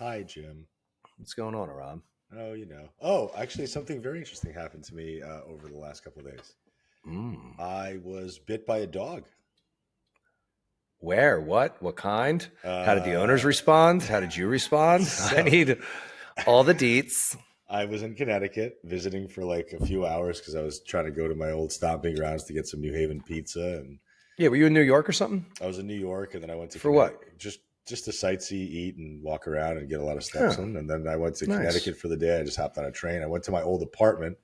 Hi, Jim. What's going on, Aram? Oh, actually, something very interesting happened to me over the last couple of days. Mm. I was bit by a dog. Where? What? What kind? How did the owners Uh, respond? How did you respond? I so need all the deets. I was in Connecticut visiting for like a few hours because I was trying to go to my old stomping grounds to get some New Haven pizza, and Yeah, were you in New York or something? I was in New York, and then I went to For what? Connecticut just to sightsee, eat, and walk around and get a lot of steps Oh, in. And then I went to nice. Connecticut for the day. I just hopped on a train. I went to my old apartment.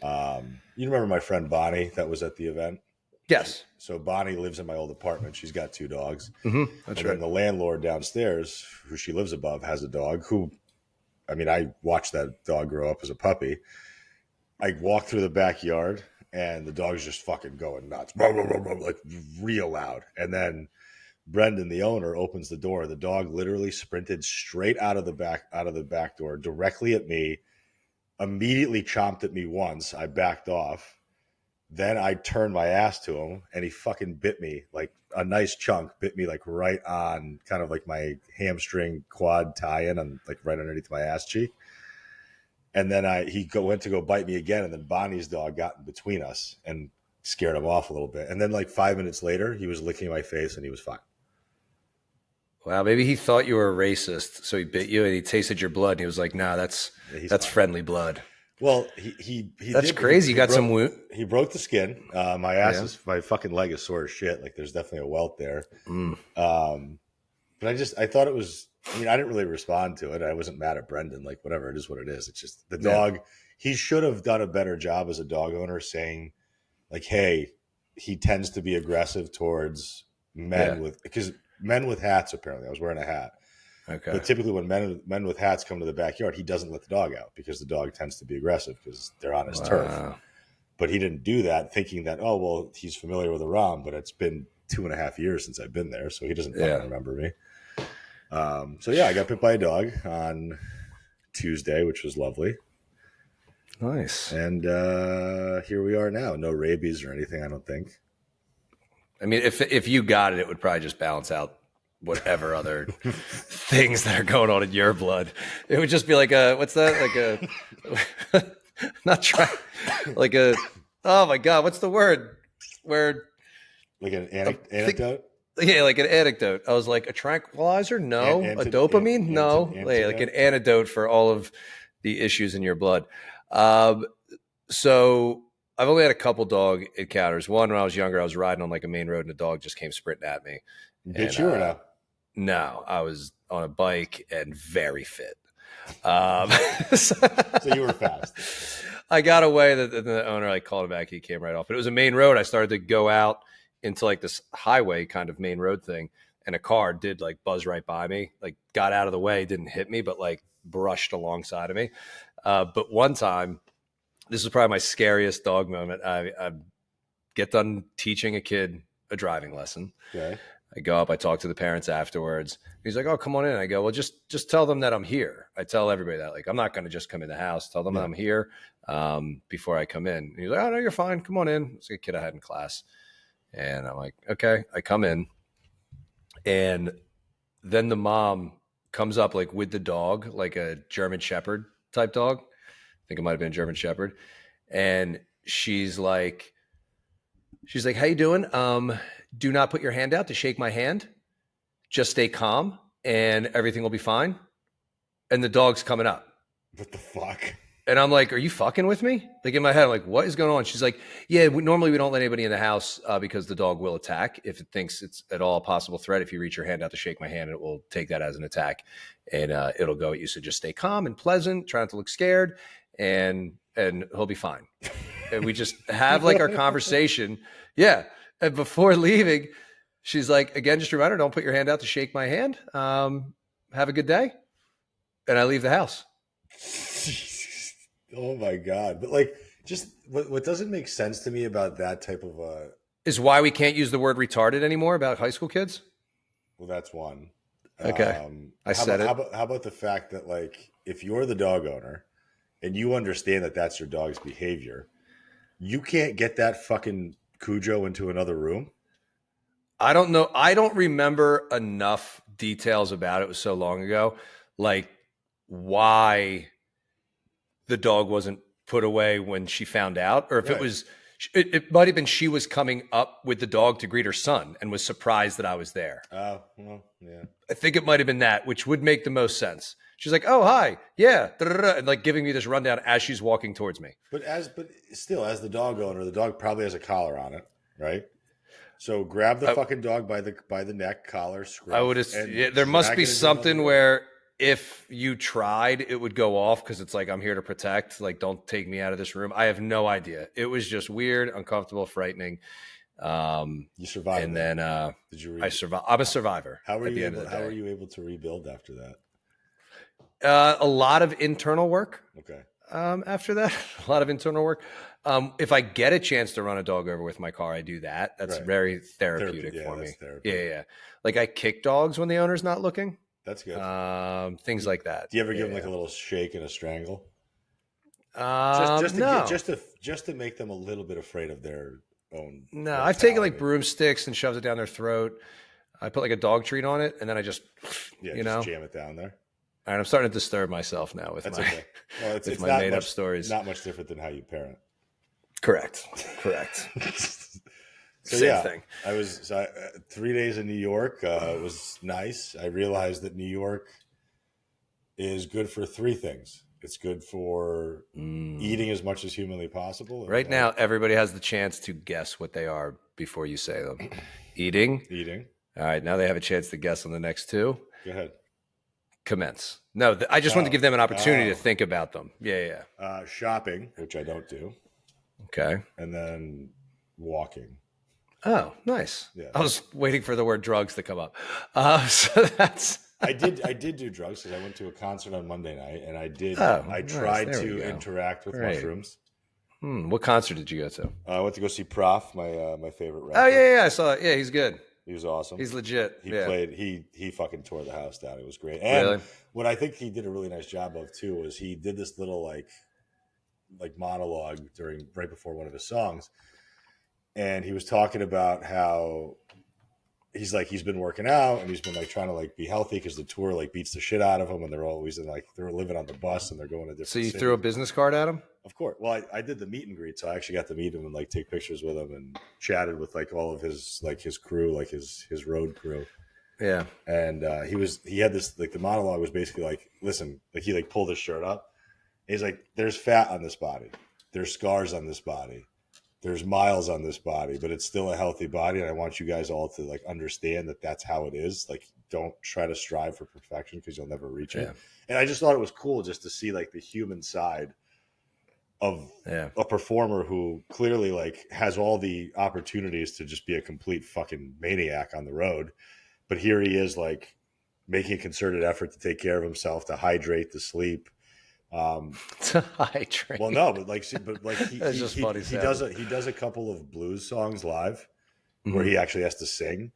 You remember my friend Bonnie that was at the event? Yes. So Bonnie lives in my old apartment. She's got two dogs. That's And right. then the landlord downstairs, who she lives above, has a dog who, I mean, I watched that dog grow up as a puppy. I walked through the backyard and the dog's just fucking going nuts, like real loud. And then Brendan, the owner, opens the door. The dog literally sprinted straight out of the back door directly at me, immediately chomped at me once. I backed off. Then I turned my ass to him and he fucking bit me like a nice chunk, bit me like right on kind of like my hamstring quad tie in and like right underneath my ass cheek. And then went to go bite me again. And then Bonnie's dog got in between us and scared him off a little bit. And then like 5 minutes later, he was licking my face and he was fine. Wow, maybe he thought you were a racist, so he bit you and he tasted your blood and he was like, nah, that's Fine. friendly blood. Well, he That's did. crazy. You got broke, some wound. He broke the skin. My fucking leg is sore as shit. Like there's definitely a welt there. Mm. But I thought it was, I mean, I didn't really respond to it. I wasn't mad at Brendan. Like, whatever, it is what it is. It's just the dog. He should have done a better job as a dog owner saying, like, hey, he tends to be aggressive towards because men with hats, apparently. I was wearing a hat. Okay. But typically when men with hats come to the backyard, he doesn't let the dog out because the dog tends to be aggressive because they're on his turf. But he didn't do that thinking that, oh, well, he's familiar with Aram, but it's been 2.5 years since I've been there, so he doesn't fucking remember me. I got bit by a dog on Tuesday, which was lovely. Nice. And here we are now. No rabies or anything, I don't think. I mean, if you got it, it would probably just balance out whatever other things that are going on in your blood. It would just be like what's that? Like not try, like oh my God, what's the word? Where like an anecdote? Yeah, like an anecdote. I was like, a tranquilizer? No. A dopamine? No. Like an antidote for all of the issues in your blood. So I've only had a couple dog encounters. One, when I was younger, I was riding on like a main road and a dog just came sprinting at me. Did you or no? No, I was on a bike and very fit. So you were fast. I got away. The owner, I called him back. He came right off. But it was a main road. I started to go out into like this highway kind of main road thing. And a car did like buzz right by me, like got out of the way, didn't hit me, but like brushed alongside of me. But one time, this was probably my scariest dog moment. I get done teaching a kid a driving lesson. Okay. I go up, I talk to the parents afterwards. He's like, oh, come on in. I go, well, just tell them that I'm here. I tell everybody that, like, I'm not going to just come in the house. Tell them that I'm here before I come in. And he's like, oh, no, you're fine. Come on in. It's like a kid I had in class. And I'm like, okay. I come in. And then the mom comes up like with the dog, like a German Shepherd type dog. I think it might have been a German Shepherd. And she's like, how you doing? Do not put your hand out to shake my hand. Just stay calm and everything will be fine. And the dog's coming up. What the fuck? And I'm like, are you fucking with me? Like in my head, I'm like, what is going on? She's like, yeah, normally we don't let anybody in the house because the dog will attack if it thinks it's at all a possible threat. If you reach your hand out to shake my hand, it will take that as an attack and it'll go at you. So just stay calm and pleasant, try not to look scared, and he'll be fine. And we just have like our conversation. Yeah. And before leaving, she's like, again, just a reminder, don't put your hand out to shake my hand. Have a good day. And I leave the house. Oh my God. But like, just what doesn't make sense to me about that type of is why we can't use the word retarded anymore about high school kids. Well, that's one. Okay. I said it. How about the fact that like, if you're the dog owner and you understand that that's your dog's behavior, you can't get that fucking Cujo into another room? I don't know. I don't remember enough details about it. It was so long ago. like why the dog wasn't put away when she found out, or if it Right. was, it might have been she was coming up with the dog to greet her son and was surprised that I was there. Oh, well, yeah. I think it might have been that, which would make the most sense. She's like, "Oh, hi, yeah," and like giving me this rundown as she's walking towards me. But still, as the dog owner, the dog probably has a collar on it, right? So grab the fucking dog by the neck, collar, scruff. I would. There must be something where if you tried, it would go off because it's like I'm here to protect. Like, don't take me out of this room. I have no idea. It was just weird, uncomfortable, frightening. You survived. And then did you? I survived. I'm a survivor. How were you able to rebuild after that? A lot of internal work. Okay. After that, a lot of internal work. If I get a chance to run a dog over with my car, I do that. That's Right. very therapeutic for me. Yeah. Like I kick dogs when the owner's not looking. That's good. Things like that. Do you ever give them like a little shake and a strangle? No. Just to make them a little bit afraid of their own. No, I've taken like broomsticks and shoved it down their throat. I put like a dog treat on it, and then I just, just jam it down there. And I'm starting to disturb myself now with it's my made up stories. Not much different than how you parent. Correct. Same thing. I was 3 days in New York. It was nice. I realized that New York is good for three things. It's good for eating as much as humanly possible. Right now, everybody has the chance to guess what they are before you say them. Eating. All right. Now they have a chance to guess on the next two. Go ahead. Commence. No, I just wanted to give them an opportunity to think about them. Yeah. Shopping, which I don't do. Okay. And then walking. Oh, nice. Yeah. I was waiting for the word drugs to come up. So that's. I did do drugs because I went to a concert on Monday night, and I tried to interact with mushrooms. What concert did you go to? I went to go see Prof, my favorite rapper. Oh yeah, I saw it. Yeah, he's good. He was awesome. He's legit. He played. He fucking tore the house down. It was great. And really? What I think he did a really nice job of too was he did this little like monologue right before one of his songs, and he was talking about how he's been working out and he's been like trying to like be healthy because the tour like beats the shit out of him, and they're always they're living on the bus and they're going to different. So you cities. Threw a business card at him? Of course. Well, I did the meet and greet, so I actually got to meet him and like take pictures with him and chatted with like all of his crew, like his road crew. Yeah. And he had this like the monologue was basically like, listen, like he like pulled his shirt up. And he's like, there's fat on this body, there's scars on this body, there's miles on this body, but it's still a healthy body, and I want you guys all to like understand that that's how it is. Like, don't try to strive for perfection because you'll never reach it. And I just thought it was cool just to see like the human side of a performer who clearly like has all the opportunities to just be a complete fucking maniac on the road. But here he is like making a concerted effort to take care of himself, to hydrate, to sleep. To hydrate. Well, no, but like he does a couple of blues songs live where he actually has to sing.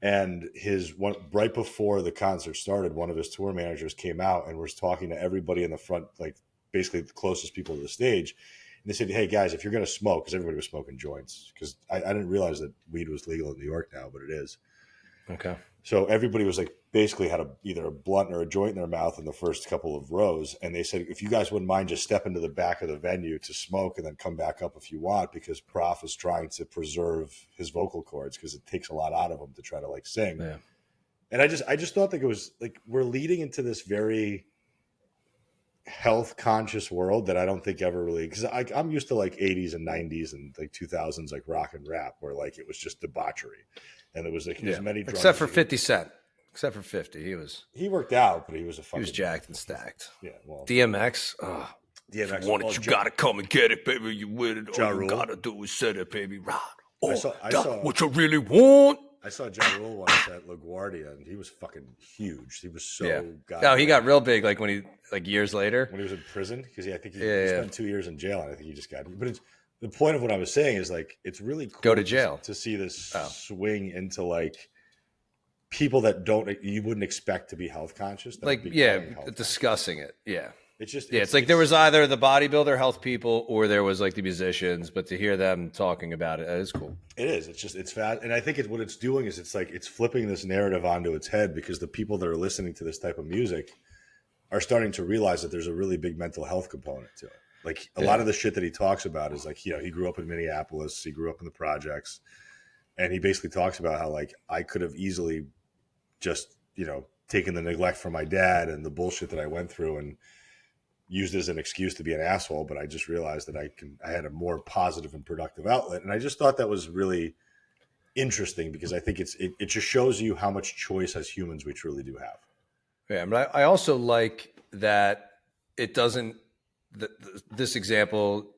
And right before the concert started, one of his tour managers came out and was talking to everybody in the front, like basically the closest people to the stage. And they said, hey guys, if you're going to smoke, because everybody was smoking joints, because I didn't realize that weed was legal in New York now, but it is. Okay. So everybody was like basically had either a blunt or a joint in their mouth in the first couple of rows. And they said, if you guys wouldn't mind just stepping to the back of the venue to smoke and then come back up if you want, because Prof is trying to preserve his vocal cords because it takes a lot out of him to try to like sing. Yeah. And I just thought that it was like, we're leading into this very health conscious world that I don't think ever really, because I'm used to like 80s and 90s and like 2000s, like rock and rap, where like it was just debauchery. And there was like as many drugs. Except for 50 Cent. Except for 50. He worked out, but he was jacked and stacked. Yeah. Well, DMX. DMX. If you want it, you gotta come and get it, baby. You with it. All you gotta do is set it, baby. Right. I saw what you really want. I saw Ja Rule once at LaGuardia, and he was fucking huge. He was so he got real big like when he years later when he was in prison, because I think he spent 2 years in jail, and I think he just got. But it's the point of what I was saying is like it's really cool go to jail to see this swing into like people that you wouldn't expect to be health conscious, discussing it. It's just it's like there was either the bodybuilder health people or there was like the musicians, but to hear them talking about it is cool. It is. It's fast, and I think what it's doing is it's like it's flipping this narrative onto its head, because the people that are listening to this type of music are starting to realize that there's a really big mental health component to it. Like a lot of the shit that he talks about is like, he grew up in Minneapolis, he grew up in the projects, and he basically talks about how like I could have easily just, taken the neglect from my dad and the bullshit that I went through and used it as an excuse to be an asshole. But I just realized that I had a more positive and productive outlet. And I just thought that was really interesting because I think it just shows you how much choice as humans we truly do have. Yeah, but I also like that it doesn't. This example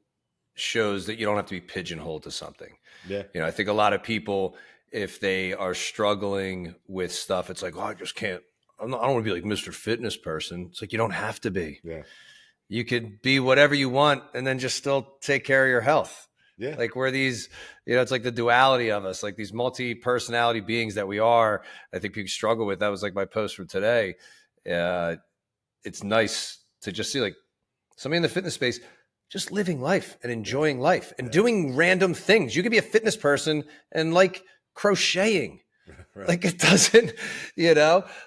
shows that you don't have to be pigeonholed to something. Yeah. I think a lot of people, if they are struggling with stuff, it's like, oh, I just can't. I don't want to be like Mr. Fitness person. It's like you don't have to be. Yeah. You could be whatever you want, and then just still take care of your health. Yeah. Like we're these, it's like the duality of us, like these multi-personality beings that we are. I think people struggle with. That was like my post from today. It's nice to just see like somebody in the fitness space just living life and enjoying life and doing random things. You could be a fitness person and like crocheting. Right. Like it doesn't,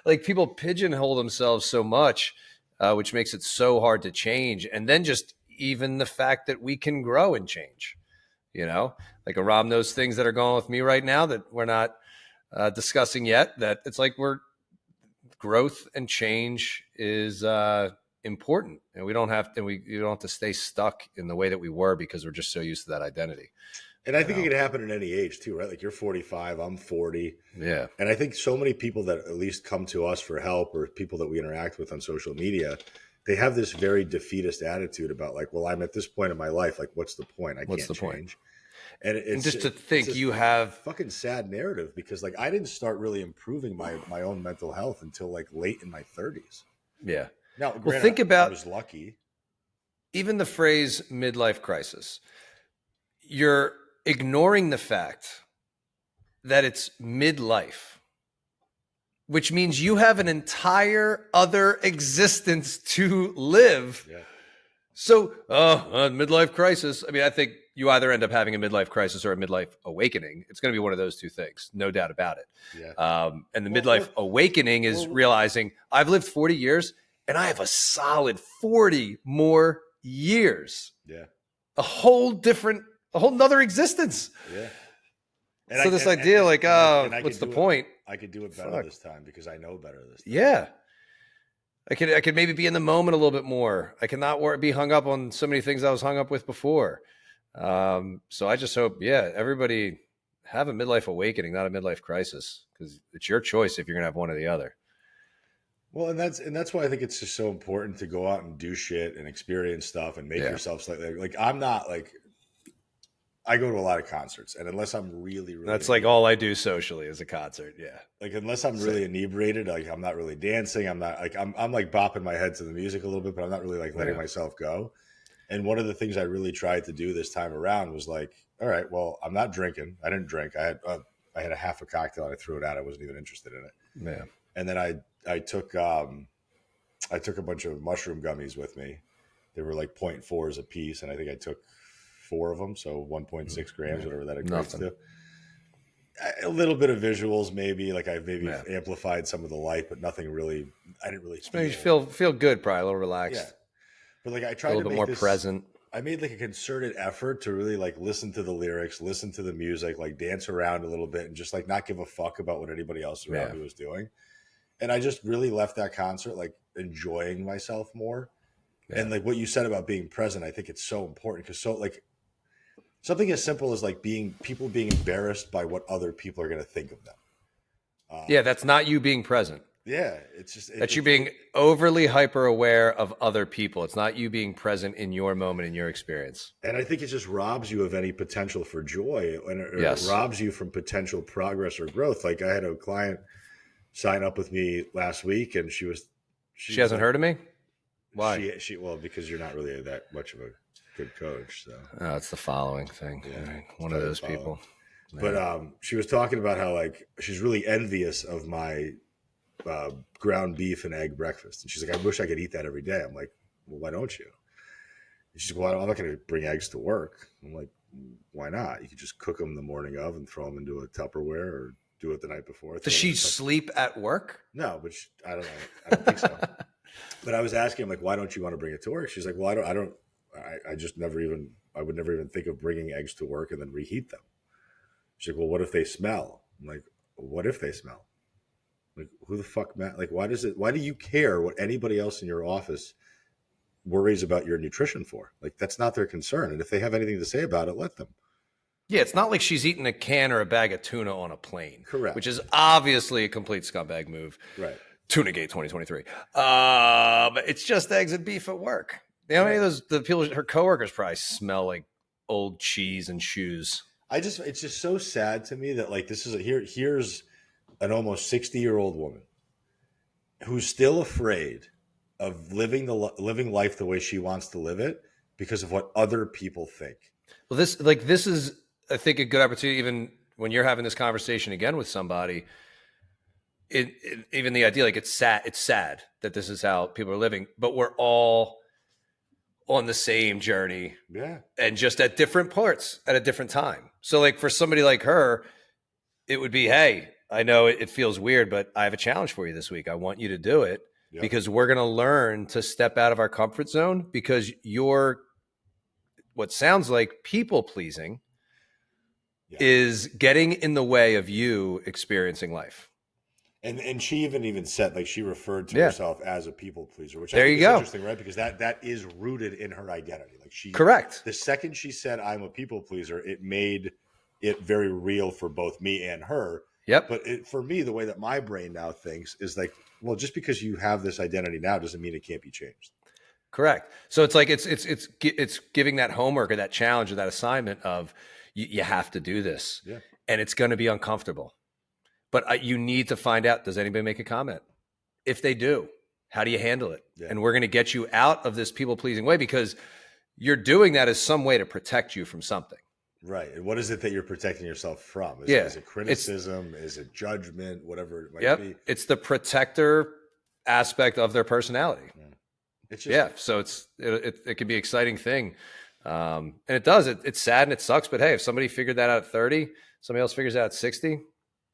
like people pigeonhole themselves so much, which makes it so hard to change. And then just even the fact that we can grow and change, like Aram knows things that are going on with me right now that we're not discussing yet, that it's like growth and change is important, and we don't have to stay stuck in the way that we were because we're just so used to that identity. And I think it can happen at any age too, right? Like you're 45, I'm 40. Yeah. And I think so many people that at least come to us for help or people that we interact with on social media, they have this very defeatist attitude about like, well, I'm at this point in my life. Like, what's the point? I can't change. And just to think you have fucking sad narrative because like I didn't start really improving my own mental health until like late in my 30s. Yeah. Now, well, think about I was lucky. Even the phrase midlife crisis. You're ignoring the fact that it's midlife, which means you have an entire other existence to live. Yeah. So, midlife crisis. I mean, I think you either end up having a midlife crisis or a midlife awakening. It's going to be one of those two things, no doubt about it. Yeah. And the midlife awakening is realizing I've lived 40 years and I have a solid 40 more years. Yeah. A whole nother existence. Yeah. And so this idea, what's the point? I could do it better this time because I know better this time. Yeah. I could maybe be in the moment a little bit more. I cannot be hung up on so many things I was hung up with before. So I just hope, everybody have a midlife awakening, not a midlife crisis, because it's your choice if you're going to have one or the other. Well, and that's why I think it's just so important to go out and do shit and experience stuff and make yourself slightly like I'm not like I go to a lot of concerts, and unless I'm really that's like all I do socially is a concert. Yeah, like unless I'm really inebriated, like I'm not really dancing. I'm not like I'm like bopping my head to the music a little bit, but I'm not really like letting myself go. And one of the things I really tried to do this time around was like, all right, well, I'm not drinking. I didn't drink. I had a half a cocktail and I threw it out. I wasn't even interested in it. Yeah. And then I took a bunch of mushroom gummies with me. They were like 0.4s a piece, and I think I took 4 of them, so 1.6 grams, whatever that equates to. A little bit of visuals, maybe. Like I amplified some of the light, but nothing really. I didn't really. Just made you feel good, probably a little relaxed. Yeah, but like I tried a little bit more present. I made like a concerted effort to really like listen to the lyrics, listen to the music, like dance around a little bit, and just like not give a fuck about what anybody else around me was doing. And I just really left that concert like enjoying myself more. Yeah. And like what you said about being present, I think it's so important because like something as simple as like people being embarrassed by what other people are going to think of them. That's not you being present. Yeah, it's just that's you being overly hyper aware of other people. It's not you being present in your moment, in your experience. And I think it just robs you of any potential for joy, and it robs you from potential progress or growth. Like I had a client sign up with me last week, and she hasn't heard of me. Why? She well, because you're not really that much of a good coach. So it's the following thing. Yeah, one of those people. But she was talking about how like she's really envious of my ground beef and egg breakfast, and she's like, I wish I could eat that every day. I'm like, well, why don't you? And she's like, well, I'm not going to bring eggs to work. I'm like, why not? You could just cook them the morning of and throw them into a Tupperware or do it the night before. Does she sleep at work? No, but I don't know. I don't think so. But I was asking him, like, why don't you want to bring it to work? She's like, well, I just never even, I would never even think of bringing eggs to work and then reheat them. She's like, well, what if they smell? I'm like, what if they smell? Like, who the fuck, Matt? Like, why do you care what anybody else in your office worries about your nutrition for? Like, that's not their concern. And if they have anything to say about it, let them. Yeah, it's not like she's eating a can or a bag of tuna on a plane. Correct. Which is obviously a complete scumbag move. Right. Tunagate 2023. But it's just eggs and beef at work. You know, how many of those, the people, her coworkers probably smell like old cheese and shoes. It's just so sad to me that, like, here's an almost 60-year-old woman who's still afraid of living life the way she wants to live it because of what other people think. Well, this is, I think, a good opportunity, even when you're having this conversation again with somebody. Even the idea, like, it's sad that this is how people are living, but we're all on the same journey. Yeah. And just at different parts at a different time. So, like, for somebody like her, it would be, hey, I know it feels weird, but I have a challenge for you this week. I want you to do it because we're going to learn to step out of our comfort zone, because you're, what sounds like people pleasing is getting in the way of you experiencing life. And she even said, like, she referred to herself as a people pleaser, which there I think you is go. Interesting, right? Because that is rooted in her identity. Like, correct. The second she said I'm a people pleaser, it made it very real for both me and her. Yep. But for me, the way that my brain now thinks is like, well, just because you have this identity now doesn't mean it can't be changed. Correct. So it's like it's giving that homework or that challenge or that assignment of you have to do this, and it's going to be uncomfortable. But you need to find out, does anybody make a comment? If they do, how do you handle it? Yeah. And we're going to get you out of this people-pleasing way, because you're doing that as some way to protect you from something. Right. And what is it that you're protecting yourself from? Is it criticism? Is it judgment? Whatever it might be. It's the protector aspect of their personality. Yeah. It's just, so it can be an exciting thing. And it does. It's sad and it sucks. But hey, if somebody figured that out at 30, somebody else figures it out at 60,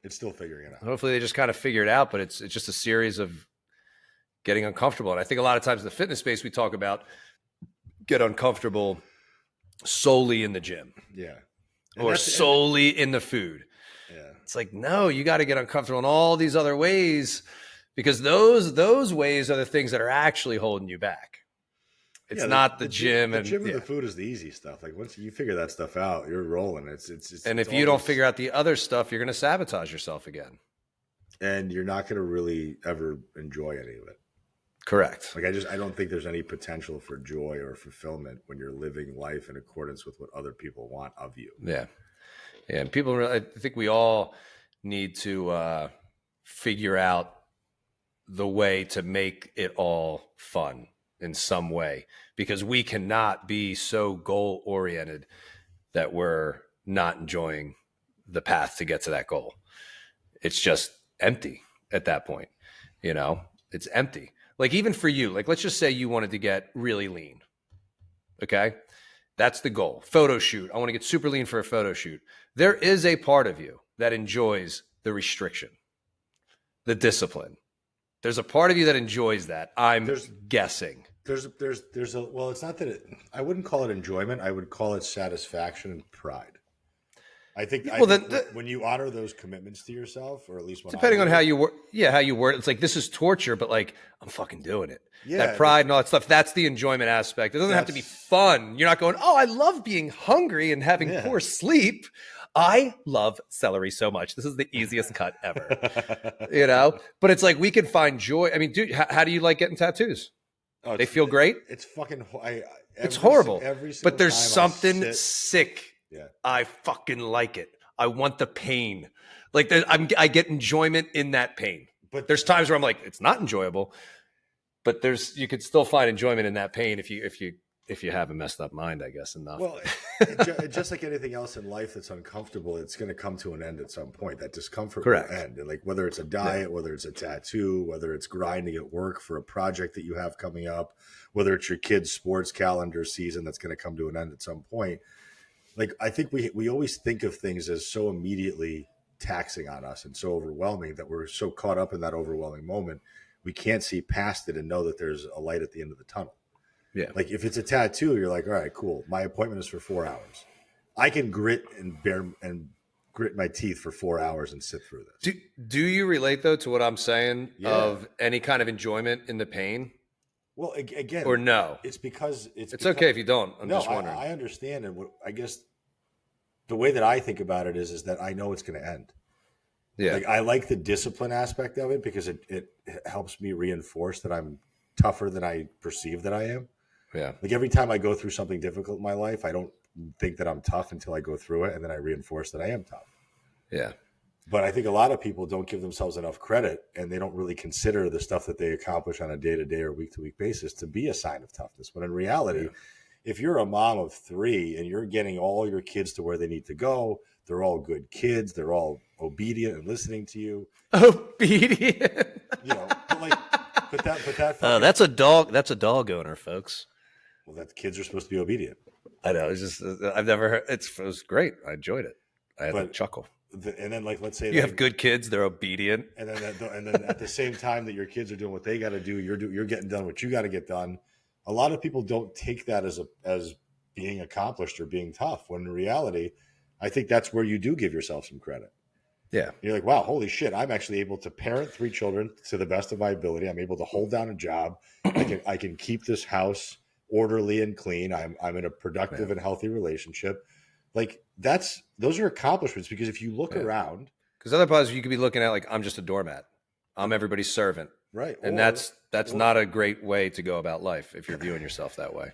it's still figuring it out. Hopefully they just kind of figure it out, but it's just a series of getting uncomfortable. And I think a lot of times in the fitness space, we talk about get uncomfortable solely in the gym. Yeah. Or solely in the food. Yeah. It's like, no, you got to get uncomfortable in all these other ways, because those ways are the things that are actually holding you back. It's not the gym. The gym and the food is the easy stuff. Like, once you figure that stuff out, you're rolling. And if you don't figure out the other stuff, you're going to sabotage yourself again. And you're not going to really ever enjoy any of it. Correct. Like, I don't think there's any potential for joy or fulfillment when you're living life in accordance with what other people want of you. Yeah. Yeah. And people, I think we all need to figure out the way to make it all fun in some way, because we cannot be so goal oriented that we're not enjoying the path to get to that goal. It's just empty at that point. It's empty. Like, even for you, like, let's just say you wanted to get really lean. Okay. That's the goal. Photo shoot. I want to get super lean for a photo shoot. There is a part of you that enjoys the restriction, the discipline. There's a part of you that enjoys that. I'm guessing. Well, it's not that I wouldn't call it enjoyment. I would call it satisfaction and pride. I think when you honor those commitments to yourself, or at least depending on how you word it, it's like, this is torture, but like, I'm fucking doing it. Yeah, that pride and all that stuff. That's the enjoyment aspect. It doesn't have to be fun. You're not going, oh, I love being hungry and having poor sleep. I love celery so much. This is the easiest cut ever. But it's like, we can find joy. I mean, dude, how do you like getting tattoos? Oh, they feel great. It's fucking. It's horrible. But there's something sick. Yeah. I fucking like it. I want the pain. Like, I get enjoyment in that pain. But there's times where I'm like, it's not enjoyable. But you could still find enjoyment in that pain if you have a messed up mind, I guess, enough. Well, just like anything else in life that's uncomfortable, it's going to come to an end at some point. That discomfort will end. And like, whether it's a diet, whether it's a tattoo, whether it's grinding at work for a project that you have coming up, whether it's your kid's sports calendar season that's going to come to an end at some point. Like, I think we always think of things as so immediately taxing on us and so overwhelming that we're so caught up in that overwhelming moment. we can't see past it and know that there's a light at the end of the tunnel. Yeah. Like if it's a tattoo, you're like, all right, cool. My appointment is for 4 hours. I can grit my teeth for 4 hours and sit through this. Do you relate though to what I'm saying of any kind of enjoyment in the pain? Well, again, or no? It's because it's okay if you don't. I'm just wondering. I understand, and I guess the way that I think about it is that I know it's going to end. Yeah, like I like the discipline aspect of it because it helps me reinforce that I'm tougher than I perceive that I am. Yeah, like every time I go through something difficult in my life, I don't think that I'm tough until I go through it, and then I reinforce that I am tough. Yeah. But I think a lot of people don't give themselves enough credit, and they don't really consider the stuff that they accomplish on a day-to-day or week-to-week basis to be a sign of toughness. When in reality, if you're a mom of 3 and you're getting all your kids to where they need to go, they're all good kids, they're all obedient and listening to you. Obedient. But that that's a dog. That's a dog owner, folks. Well, that kids are supposed to be obedient. I know. It's just I've never heard. It was great. I enjoyed it. I had to chuckle. And then, let's say you have good kids; they're obedient. And then at the same time that your kids are doing what they got to do, you're getting done what you got to get done. A lot of people don't take that as being accomplished or being tough. When in reality, I think that's where you do give yourself some credit. Yeah, you're like, wow, holy shit! I'm actually able to parent 3 children to the best of my ability. I'm able to hold down a job. I can keep this house orderly and clean. I'm in a productive and healthy relationship. Like those are accomplishments, because if you look around, because otherwise you could be looking at like, I'm just a doormat. I'm everybody's servant. Right. And that's not a great way to go about life if you're viewing yourself that way.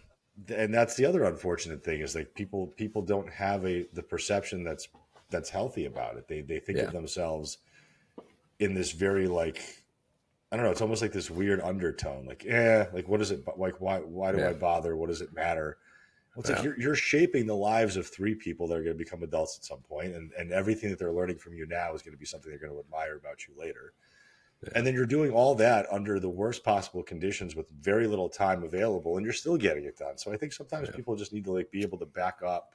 And that's the other unfortunate thing is like people don't have the perception that's healthy about it. They think of themselves in this very like, I don't know, it's almost like this weird undertone. Like, like what is it like? Why do I bother? What does it matter? Well, it's like you're shaping the lives of 3 people that are going to become adults at some point, and everything that they're learning from you now is going to be something they're going to admire about you later. Yeah. And then you're doing all that under the worst possible conditions with very little time available, and you're still getting it done. So I think sometimes people just need to like be able to back up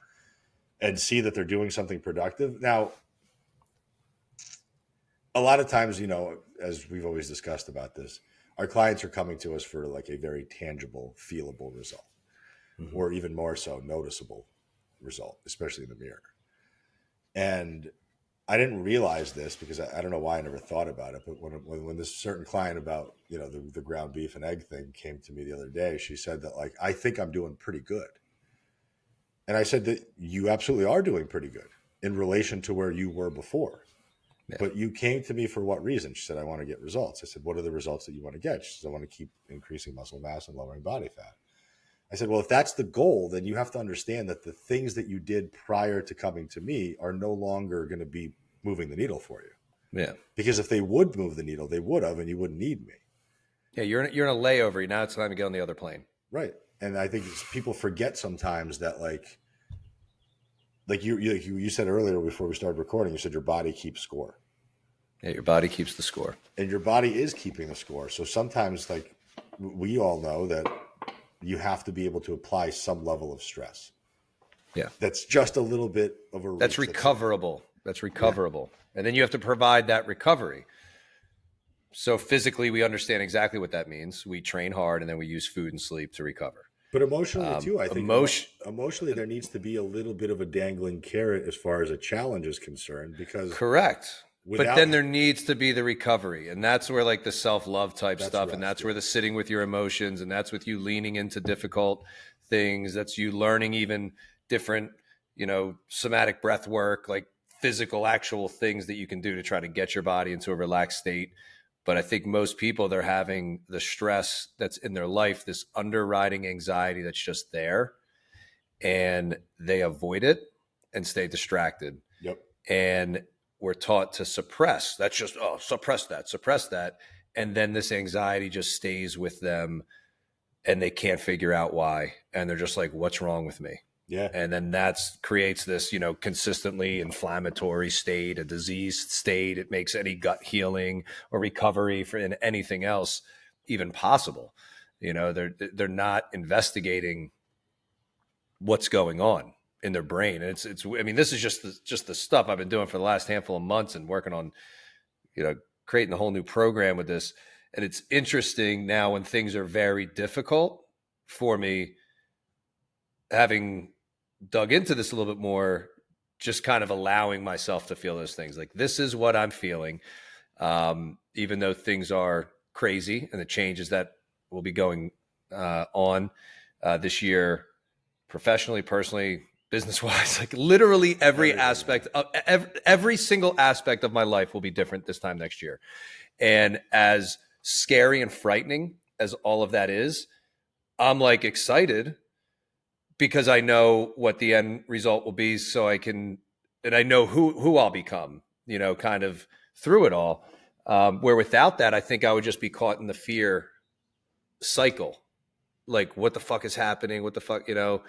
and see that they're doing something productive. Now, a lot of times, as we've always discussed about this, our clients are coming to us for like a very tangible, feelable result. Mm-hmm. Or even more so, noticeable result, especially in the mirror. And I didn't realize this because I don't know why I never thought about it. But when this certain client about the ground beef and egg thing came to me the other day, she said that like, I think I'm doing pretty good. And I said that you absolutely are doing pretty good in relation to where you were before. Yeah. But you came to me for what reason? She said, I want to get results. I said, what are the results that you want to get? She said, I want to keep increasing muscle mass and lowering body fat. I said, well, if that's the goal, then you have to understand that the things that you did prior to coming to me are no longer going to be moving the needle for you. Yeah. Because if they would move the needle, they would have, and you wouldn't need me. Yeah, you're in a layover. Now it's time to get on the other plane. Right. And I think people forget sometimes that like you said earlier before we started recording, you said your body keeps score. Yeah, your body keeps the score. And your body is keeping the score. So sometimes like we all know that you have to be able to apply some level of stress. Yeah. That's just a little bit of a reach. That's recoverable. That's recoverable. Yeah. And then you have to provide that recovery. So physically, we understand exactly what that means. We train hard and then we use food and sleep to recover. But emotionally too, I think emotionally there needs to be a little bit of a dangling carrot as far as a challenge is concerned, because correct. But then there needs to be the recovery. And that's where like the self-love type stuff. And that's where the sitting with your emotions, and that's with you leaning into difficult things. That's you learning even different, somatic breath work, like physical, actual things that you can do to try to get your body into a relaxed state. But I think most people, they're having the stress that's in their life, this underriding anxiety that's just there, and they avoid it and stay distracted. Yep. And we're taught to suppress. That's just, suppress that. And then this anxiety just stays with them and they can't figure out why. And they're just like, what's wrong with me? Yeah. And then creates this, consistently inflammatory state, a diseased state. It makes any gut healing or recovery in anything else even possible. They're not investigating what's going on in their brain. And it's I mean, this is just the stuff I've been doing for the last handful of months and working on, creating a whole new program with this. And it's interesting now when things are very difficult for me, having dug into this a little bit more, just kind of allowing myself to feel those things. Like, this is what I'm feeling. Even though things are crazy and the changes that will be going on this year, professionally, personally, business wise, like literally every aspect of every single aspect of my life will be different this time next year. And as scary and frightening as all of that is, I'm like excited because I know what the end result will be. So I can, and I know who I'll become, you know, kind of through it all. Where without that, I think I would just be caught in the fear cycle. Like, what the fuck is happening? What the fuck, you know?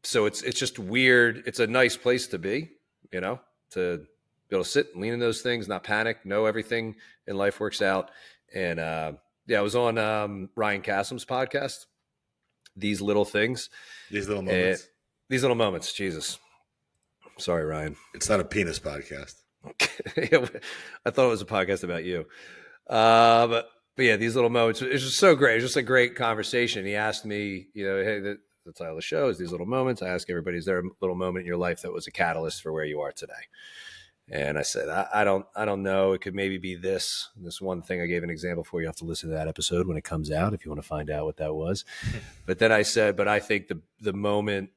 So it's just weird. It's a nice place to be, you know, to be able to sit and lean in those things, not panic, know everything in life works out. And yeah, I was on Ryan Kassem's podcast, These Little Things. These Little Moments. These Little Moments. Jesus. Sorry, Ryan. It's not a penis podcast. I thought it was a podcast about you. But yeah, These Little Moments. It's just so great. It's just a great conversation. He asked me, you know, hey, the title of the show is These Little Moments. I ask everybody, is there a little moment in your life that was a catalyst for where you are today? And I said, I don't know. It could maybe be this one thing. I gave an example for you. You have to listen to that episode when it comes out if you want to find out what that was. But then I said, but I think the moment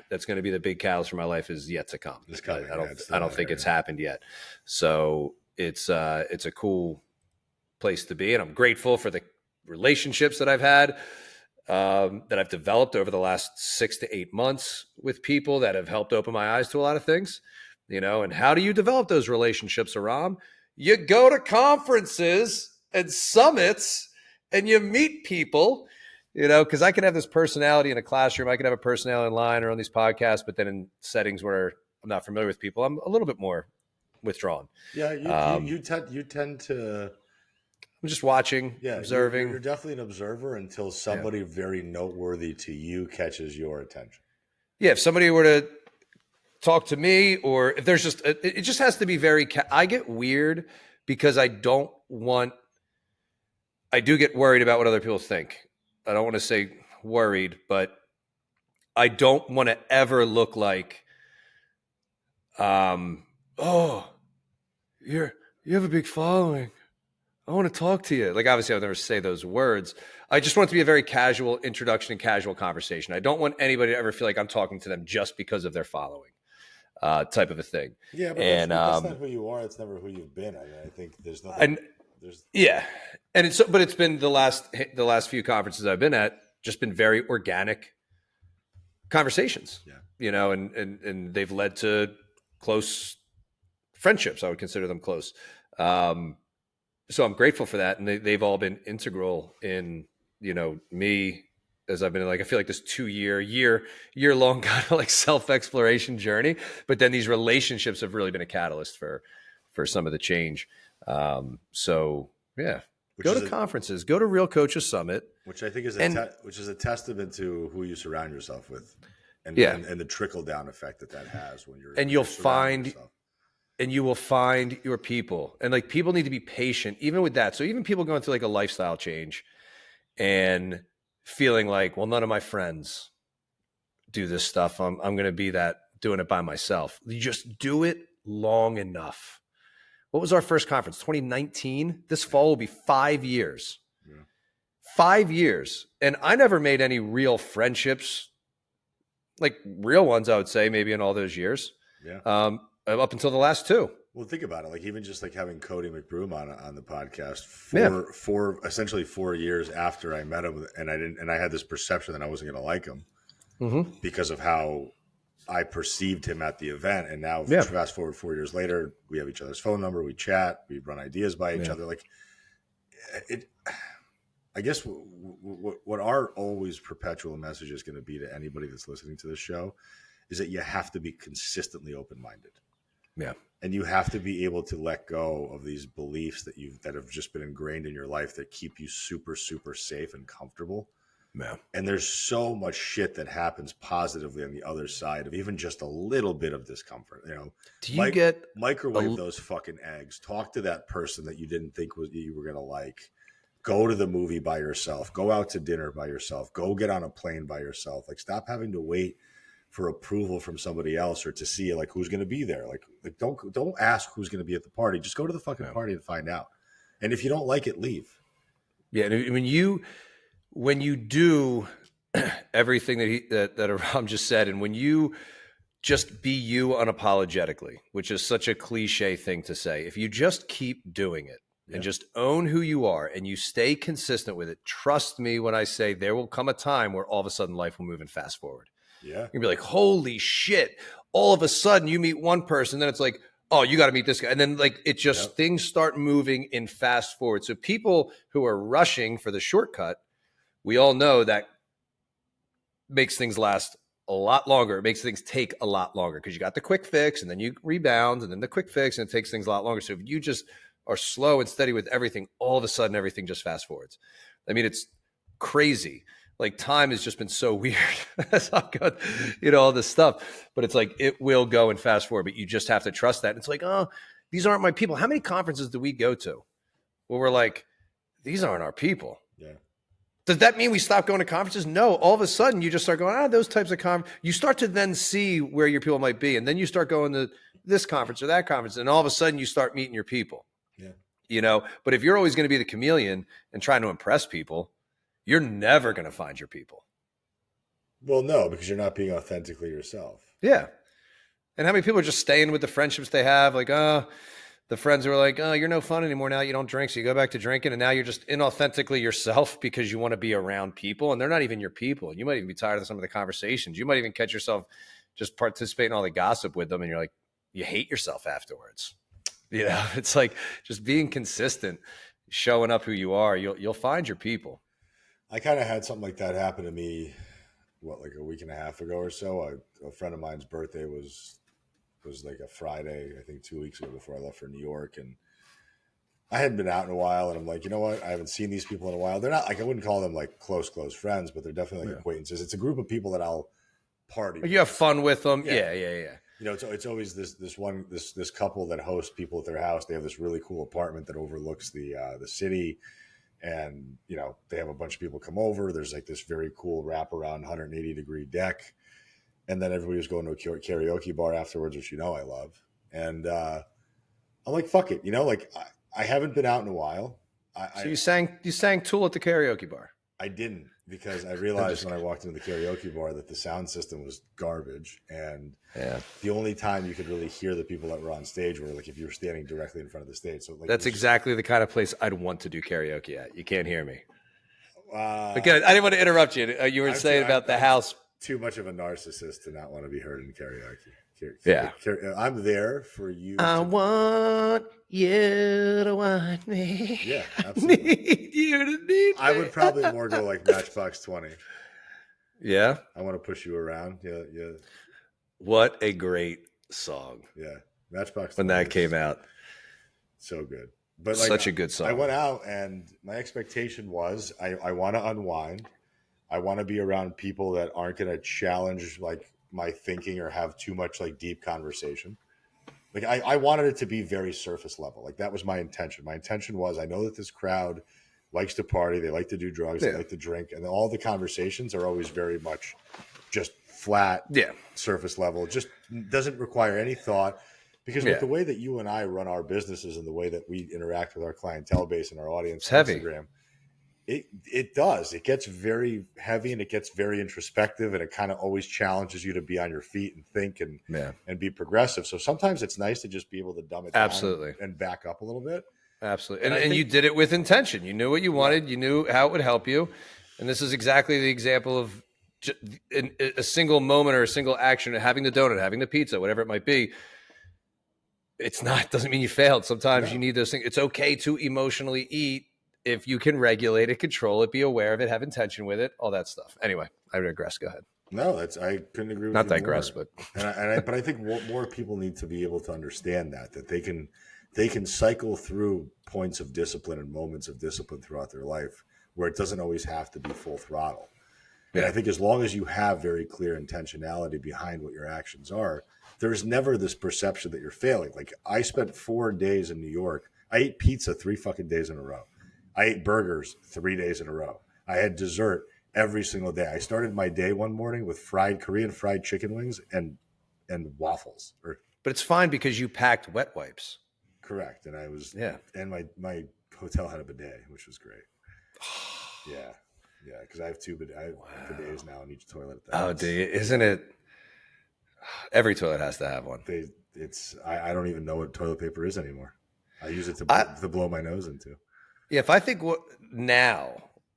that's going to be the big catalyst for my life is yet to come. I don't think it's happened yet. So it's a cool place to be. And I'm grateful for the relationships that I've had, that I've developed over the last 6 to 8 months with people that have helped open my eyes to a lot of things, you know. And how do you develop those relationships, Aram? You go to conferences and summits and you meet people, you know, because I can have this personality in a classroom. I can have a personality online or on these podcasts, but then in settings where I'm not familiar with people, I'm a little bit more withdrawn. Yeah, you tend to... I'm just watching, observing. You're definitely an observer until somebody very noteworthy to you catches your attention. Yeah, if somebody were to talk to me, or if there's just, it just has to be very, I get weird because I do get worried about what other people think. I don't want to say worried, but I don't want to ever look like, oh, you have a big following. I want to talk to you. Like, obviously, I'll never say those words. I just want it to be a very casual introduction and casual conversation. I don't want anybody to ever feel like I'm talking to them just because of their following, type of a thing. Yeah, but that's not who you are. It's never who you've been. I mean, I think there's nothing. Yeah, and it's been the last few conferences I've been at, just been very organic conversations. Yeah, you know, and they've led to close friendships. I would consider them close. So I'm grateful for that. And they've all been integral in, you know, me as I've been like, I feel like this 2-year-long kind of like self-exploration journey, but then these relationships have really been a catalyst for some of the change. So yeah, go to conferences, go to Real Coaches Summit, which I think is a testament to who you surround yourself with and the trickle down effect that has when you're, and you'll find yourself. And you will find your people. And like, people need to be patient, even with that. So even people going through like a lifestyle change and feeling like, well, none of my friends do this stuff. I'm going to be doing it by myself. You just do it long enough. What was our first conference? 2019. This fall will be 5 years. Yeah. 5 years. And I never made any real friendships, like real ones, I would say, maybe in all those years. Yeah. Up until the last 2. Well, think about it. Like, even just like having Cody McBroom on the podcast for essentially 4 years after I met him, and I had this perception that I wasn't going to like him because of how I perceived him at the event. And now fast forward 4 years later, we have each other's phone number, we chat, we run ideas by each other. Like, I guess what our always perpetual message is going to be to anybody that's listening to this show is that you have to be consistently open-minded. Yeah. And you have to be able to let go of these beliefs that have just been ingrained in your life that keep you super, super safe and comfortable. Yeah. And there's so much shit that happens positively on the other side of even just a little bit of discomfort. You know, Do you get microwave those fucking eggs. Talk to that person that you didn't think you were gonna like. Go to the movie by yourself. Go out to dinner by yourself. Go get on a plane by yourself. Like, stop having to wait for approval from somebody else or to see like who's going to be there. Like don't ask who's going to be at the party. Just go to the fucking party and find out. And if you don't like it, leave. Yeah, and when you do everything that Aram just said, and when you just be you unapologetically, which is such a cliche thing to say, if you just keep doing it and just own who you are and you stay consistent with it, trust me when I say there will come a time where all of a sudden life will move and fast forward. Yeah. You'll be like, holy shit. All of a sudden you meet one person, then it's like, oh, you got to meet this guy. And then like it just things start moving in fast forward. So people who are rushing for the shortcut, we all know that makes things last a lot longer. It makes things take a lot longer because you got the quick fix and then you rebound and then the quick fix and it takes things a lot longer. So if you just are slow and steady with everything, all of a sudden everything just fast forwards. I mean, it's crazy. Like time has just been so weird. That's how good, all this stuff. But it's like it will go and fast forward, but you just have to trust that. And it's like, oh, these aren't my people. How many conferences do we go to where we're like, these aren't our people? Yeah. Does that mean we stop going to conferences? No. All of a sudden, you just start going, those types of conferences. You start to then see where your people might be. And then you start going to this conference or that conference. And all of a sudden, you start meeting your people. Yeah. But if you're always going to be the chameleon and trying to impress people, you're never going to find your people. Well, no, because you're not being authentically yourself. Yeah. And how many people are just staying with the friendships they have? Like, the friends who are like, oh, you're no fun anymore now. You don't drink. So you go back to drinking. And now you're just inauthentically yourself because you want to be around people. And they're not even your people. And you might even be tired of some of the conversations. You might even catch yourself just participating in all the gossip with them. And you're like, you hate yourself afterwards. It's like just being consistent, showing up who you are. You'll find your people. I kind of had something like that happen to me, like a week and a half ago or so. A friend of mine's birthday was like a Friday, I think 2 weeks ago before I left for New York. And I hadn't been out in a while. And I'm like, you know what? I haven't seen these people in a while. They're not like, I wouldn't call them like close friends, but they're definitely like acquaintances. It's a group of people that I'll party with. You have fun with them. Yeah. It's always this couple that hosts people at their house. They have this really cool apartment that overlooks the city. And, they have a bunch of people come over. There's like this very cool wraparound 180-degree deck. And then everybody was going to a karaoke bar afterwards, which I love. And I'm like, fuck it. I haven't been out in a while. So you sang Tool at the karaoke bar? I didn't, because I realized when I walked into the karaoke bar that the sound system was garbage. And the only time you could really hear the people that were on stage were like if you were standing directly in front of the stage. So like that's exactly the kind of place I'd want to do karaoke at. You can't hear me. Again, I didn't want to interrupt you. You were saying about the house. Too much of a narcissist to not want to be heard in karaoke. I'm there for you. I want you to want me. Yeah, absolutely. Need you to need me. I would probably more go like Matchbox 20. Yeah. I want to push you around. Yeah. What a great song. Yeah. Matchbox 20 when that came out. So good. But such a good song. I went out and my expectation was I want to unwind. I want to be around people that aren't going to challenge like my thinking or have too much like deep conversation. Like I wanted it to be very surface level. Like that was my intention. My intention was I know that this crowd likes to party. They like to do drugs. They like to drink. And all the conversations are always very much just flat, surface level. Just doesn't require any thought. Because with the way that you and I run our businesses and the way that we interact with our clientele base and our audience on Instagram, it does. It gets very heavy and it gets very introspective and it kind of always challenges you to be on your feet and think and be progressive. So sometimes it's nice to just be able to dumb it down and back up a little bit. Absolutely. And you did it with intention. You knew what you wanted. You knew how it would help you. And this is exactly the example of a single moment or a single action, having the donut, having the pizza, whatever it might be. Doesn't mean you failed. Sometimes you need those things. It's okay to emotionally eat if you can regulate it, control it, be aware of it, have intention with it, all that stuff. Anyway, I digress. Go ahead. No, I couldn't agree with Not you digress, more. but but I think more people need to be able to understand that they can cycle through points of discipline and moments of discipline throughout their life where it doesn't always have to be full throttle. And I think as long as you have very clear intentionality behind what your actions are, there's never this perception that you're failing. Like I spent 4 days in New York. I ate pizza 3 fucking days in a row. I ate burgers 3 days in a row. I had dessert every single day. I started my day one morning with Korean fried chicken wings and waffles. But it's fine because you packed wet wipes. Correct. And I was, and my hotel had a bidet, which was great. Yeah. Yeah. Because I have bidets now in each toilet. Oh, dude, isn't it? Every toilet has to have one. I don't even know what toilet paper is anymore. I use it to blow my nose into. Yeah. If I think what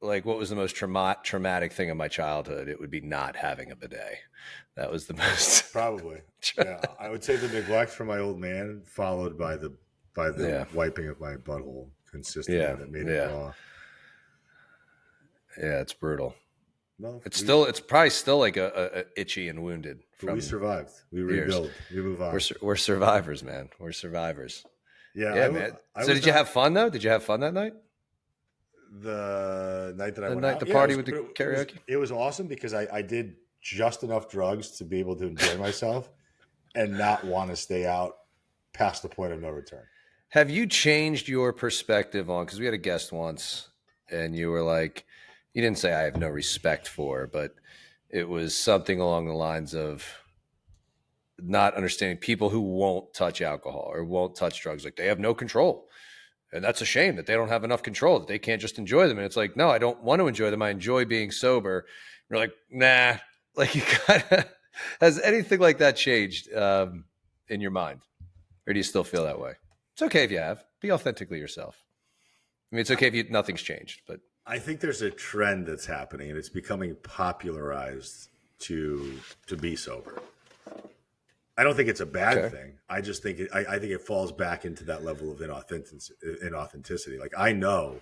was the most traumatic thing of my childhood, it would be not having a bidet. That was the most. Probably. Yeah. I would say the neglect from my old man, followed by the wiping of my butthole consistently that made it raw. Yeah, it's brutal. Well, it's probably still like a itchy and wounded. We survived. We rebuild. We move on. We're survivors, man. We're survivors. Yeah, man. So did you have fun though? Did you have fun that night? The night that I went out? The party with the karaoke? It was awesome because I did just enough drugs to be able to enjoy myself and not want to stay out past the point of no return. Have you changed your perspective on, because we had a guest once and you were like, you didn't say I have no respect for, but it was something along the lines of not understanding people who won't touch alcohol or won't touch drugs. Like they have no control. And that's a shame that they don't have enough control, that they can't just enjoy them. And it's like, no, I don't want to enjoy them. I enjoy being sober. You're like, nah, like you kind of, has anything like that changed in your mind? Or do you still feel that way? It's okay if you have. Be authentically yourself. I mean, it's okay if nothing's changed, but. I think there's a trend that's happening and it's becoming popularized to be sober. I don't think it's a bad thing. I just think I think it falls back into that level of inauthenticity. Like I know,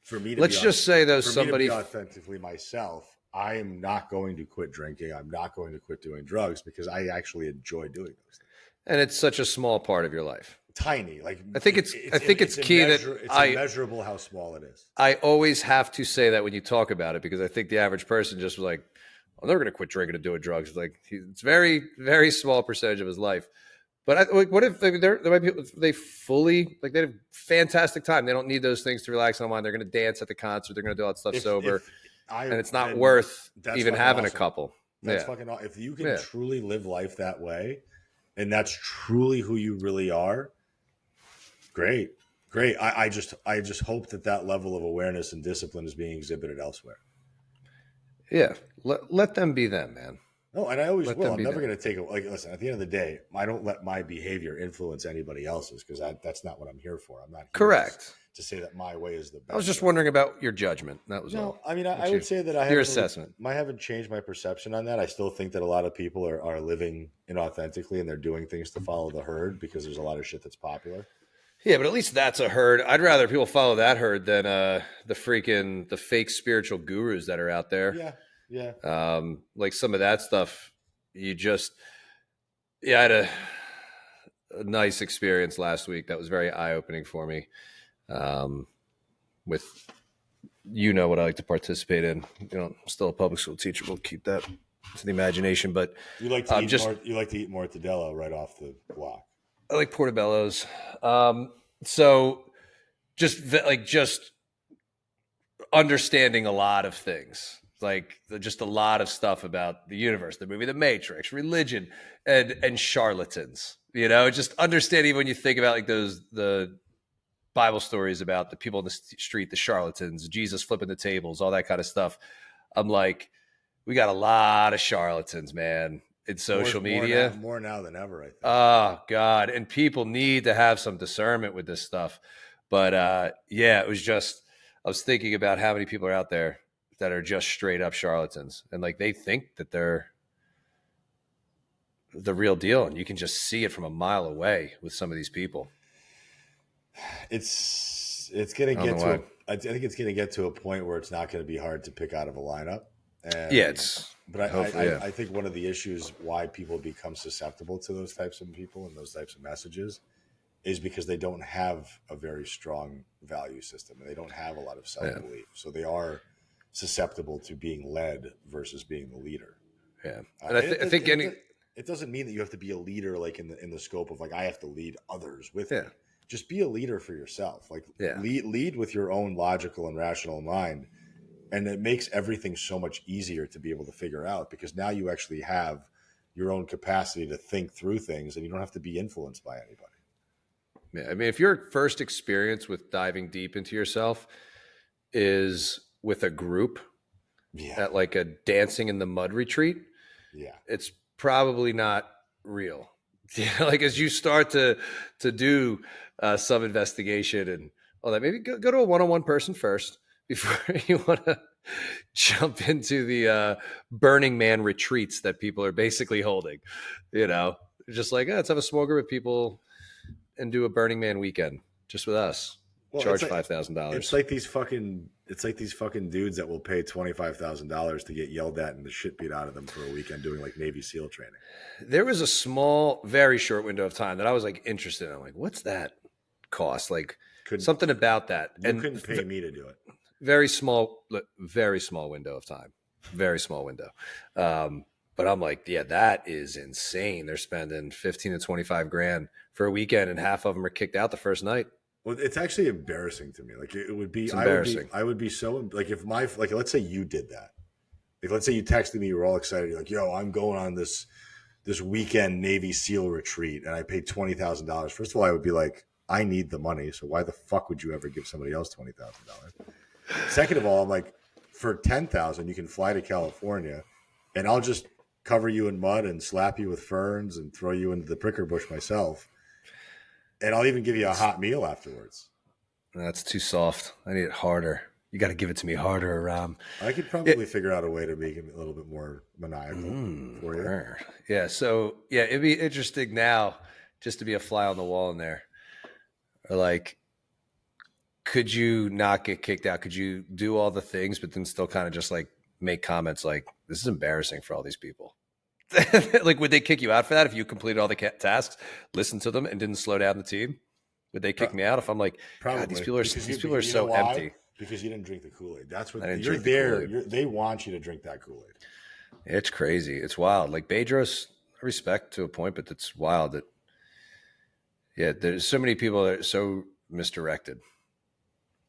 for me to be authentically myself, I am not going to quit drinking. I'm not going to quit doing drugs because I actually enjoy doing those things. And it's such a small part of your life. Tiny, like I think it's key that it's immeasurable how small it is. I always have to say that when you talk about it because I think the average person just was like, I'm never going to quit drinking and doing drugs. Like it's very, very small percentage of his life. But what if there might be they fully like they have a fantastic time. They don't need those things to relax on mind. They're going to dance at the concert. They're going to do all that stuff sober, and it's not worth even having a couple. That's fucking awesome. If you can truly live life that way, and that's truly who you really are, great. I just hope that level of awareness and discipline is being exhibited elsewhere. Yeah, let them be them, man. No, and I always will. I'm never going to take it. Like, listen, at the end of the day, I don't let my behavior influence anybody else's because that's not what I'm here for. I'm not here to say that my way is the best. I was just wondering about your judgment. That was all. I mean, I would say that your assessment. I haven't changed my perception on that. I still think that a lot of people are living inauthentically and they're doing things to follow the herd because there's a lot of shit that's popular. Yeah, but at least that's a herd. I'd rather people follow that herd than the fake spiritual gurus that are out there. Yeah. Like some of that stuff, I had a nice experience last week that was very eye-opening for me. With what I like to participate in. I'm still a public school teacher. We'll keep that to the imagination. But you like to eat mortadella right off the block. I like portobellos. So just understanding a lot of things, like just a lot of stuff about the universe, the movie, The Matrix, religion, and charlatans. Just understanding when you think about like the Bible stories about the people in the street, the charlatans, Jesus flipping the tables, all that kind of stuff. I'm like, we got a lot of charlatans, man. In social media, more now than ever, I think. Oh God. And people need to have some discernment with this stuff. But it was just, I was thinking about how many people are out there that are just straight up charlatans. And like, they think that they're the real deal. And you can just see it from a mile away with some of these people. It's going to get to, I think it's going to get to a point where it's not going to be hard to pick out of a lineup. And, I think one of the issues why people become susceptible to those types of people and those types of messages is because they don't have a very strong value system and they don't have a lot of self-belief. So susceptible to being led versus being the leader. Yeah. And I think it doesn't mean that you have to be a leader like in the scope of like I have to lead others with yeah. me. Just be a leader for yourself. Like Yeah. lead with your own logical and rational mind. And it makes everything so much easier to be able to figure out because now you actually have your own capacity to think through things and you don't have to be influenced by anybody. Yeah. I mean, if your first experience with diving deep into yourself is with a group at like a dancing in the mud retreat, it's probably not real. Like as you start to do some investigation and all that, maybe go to a one-on-one person first before you want to jump into the Burning Man retreats that people are basically holding. Just like, let's have a small group of people and do a Burning Man weekend just with us. Well, charge $5,000. It's like these fucking dudes that will pay $25,000 to get yelled at and the shit beat out of them for a weekend doing like Navy SEAL training. There was a small, very short window of time that I was like interested in. I'm like, what's that cost? Like something about that. You couldn't pay me to do it. Very small window of time. Very small window. But I'm like, yeah, that is insane. They're spending 15 to 25 grand for a weekend and half of them are kicked out the first night. Well, it's actually embarrassing to me. Like it would be, I would be so like if let's say you did that. Like let's say you texted me, you were all excited. You're like, yo, I'm going on this weekend Navy SEAL retreat and I paid $20,000. First of all, I would be like, I need the money. So why the fuck would you ever give somebody else $20,000? Second of all, I'm like, for $10,000, you can fly to California and I'll just cover you in mud and slap you with ferns and throw you into the pricker bush myself. And I'll even give you a hot meal afterwards. That's too soft. I need it harder. You got to give it to me harder, Aram. I could probably figure out a way to make it a little bit more maniacal for you. Yeah. So, yeah, it'd be interesting now just to be a fly on the wall in there. Or like, could you not get kicked out? Could you do all the things, but then still kind of just like make comments like, this is embarrassing for all these people? Like, would they kick you out for that if you completed all the tasks, listened to them, and didn't slow down the team? Would they kick me out if I'm like, God, these people are so empty? Because you didn't drink the Kool-Aid. That's what you're there. They want you to drink that Kool-Aid. It's crazy. It's wild. Like Bedros, I respect to a point, but it's wild that, yeah, there's so many people that are so misdirected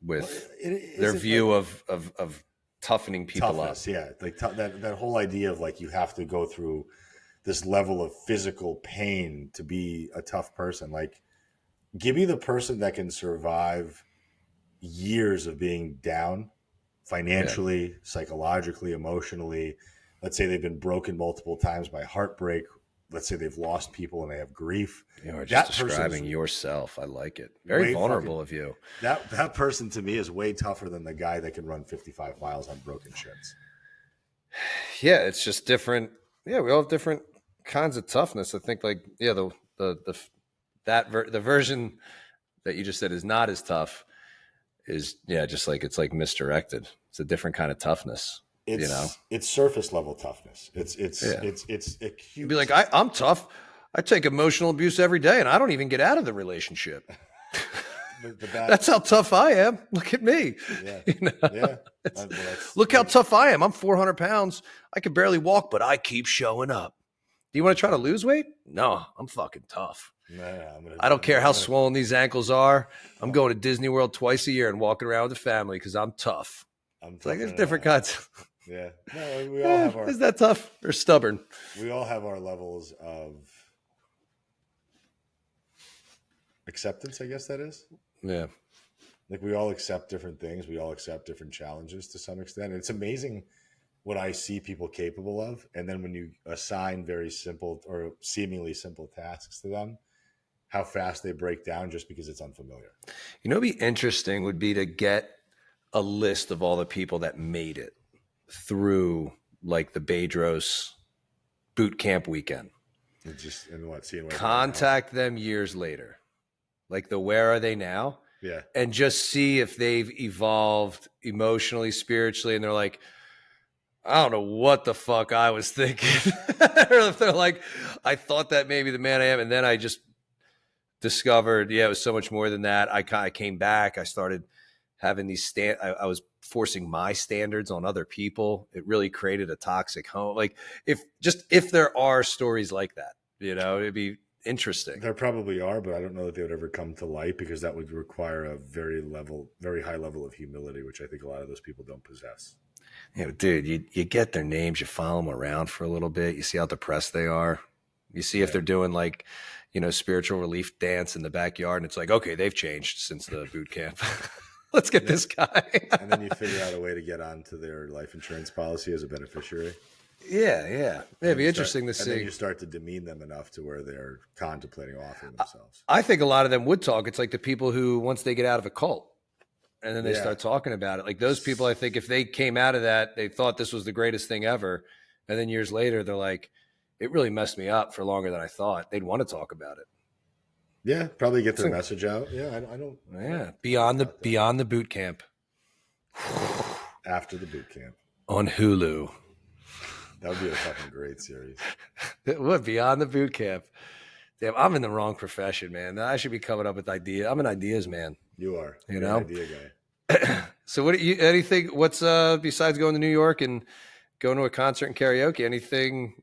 with their view of toughening people up. Yeah, like that whole idea of like you have to go through this level of physical pain to be a tough person. Like, give me the person that can survive years of being down financially, psychologically, emotionally. Let's say they've been broken multiple times by heartbreak. Let's say they've lost people and they have grief. You are just describing yourself. I like it. Very vulnerable of you. That person to me is way tougher than the guy that can run 55 miles on broken shins. Yeah, it's just different. Yeah, we all have different kinds of toughness. I think like, yeah, the version that you just said is not as tough is, yeah, just like, it's like misdirected. It's a different kind of toughness. It's surface level toughness. It's acute. You'd be like, I'm tough. I take emotional abuse every day and I don't even get out of the relationship. That's how tough I am. Look at me. Yeah. Look how tough I am. I'm 400 pounds. I can barely walk, but I keep showing up. Do you want to try to lose weight? No, I'm fucking tough. I don't care how swollen these ankles are. I'm going to Disney World twice a year and walking around with the family because I'm tough. It's like there's different kinds. Yeah. No, we all have our. Is that tough or stubborn? We all have our levels of acceptance, I guess that is. Yeah. Like we all accept different things. We all accept different challenges to some extent. It's amazing what I see people capable of. And then when you assign very simple or seemingly simple tasks to them, how fast they break down just because it's unfamiliar. You know, what'd be interesting would be to get a list of all the people that made it through like the Bedros boot camp weekend. Contact them years later. Like where are they now? Yeah. And just see if they've evolved emotionally, spiritually. And they're like, I don't know what the fuck I was thinking. Or if they're like, I thought that maybe the man I am. And then I just discovered, it was so much more than that. I came back. I started having these I was forcing my standards on other people. It really created a toxic home. Like if there are stories like that, it'd be interesting. There probably are, but I don't know that they would ever come to light because that would require a very high level of humility, which I think a lot of those people don't possess. Dude, you get their names, you follow them around for a little bit. You see how depressed they are. You see if they're doing like, spiritual relief dance in the backyard, and it's like, okay, they've changed since the boot camp. Let's get this guy. And then you figure out a way to get onto their life insurance policy as a beneficiary. Yeah. It'd be interesting to see. And then you start to demean them enough to where they're contemplating offering themselves. I think a lot of them would talk. It's like the people who, once they get out of a cult and then they start talking about it, like those people, I think if they came out of that, they thought this was the greatest thing ever. And then years later, they're like, it really messed me up for longer than I thought. They'd want to talk about it. Yeah, probably get their message out. Yeah, I don't. Yeah, beyond the boot camp. After the boot camp on Hulu. That would be a fucking great series. It would. Beyond the boot camp. Damn, I'm in the wrong profession, man. I should be coming up with ideas. I'm an ideas man. You are. You're an idea guy. So anything, what's besides going to New York and going to a concert and karaoke, anything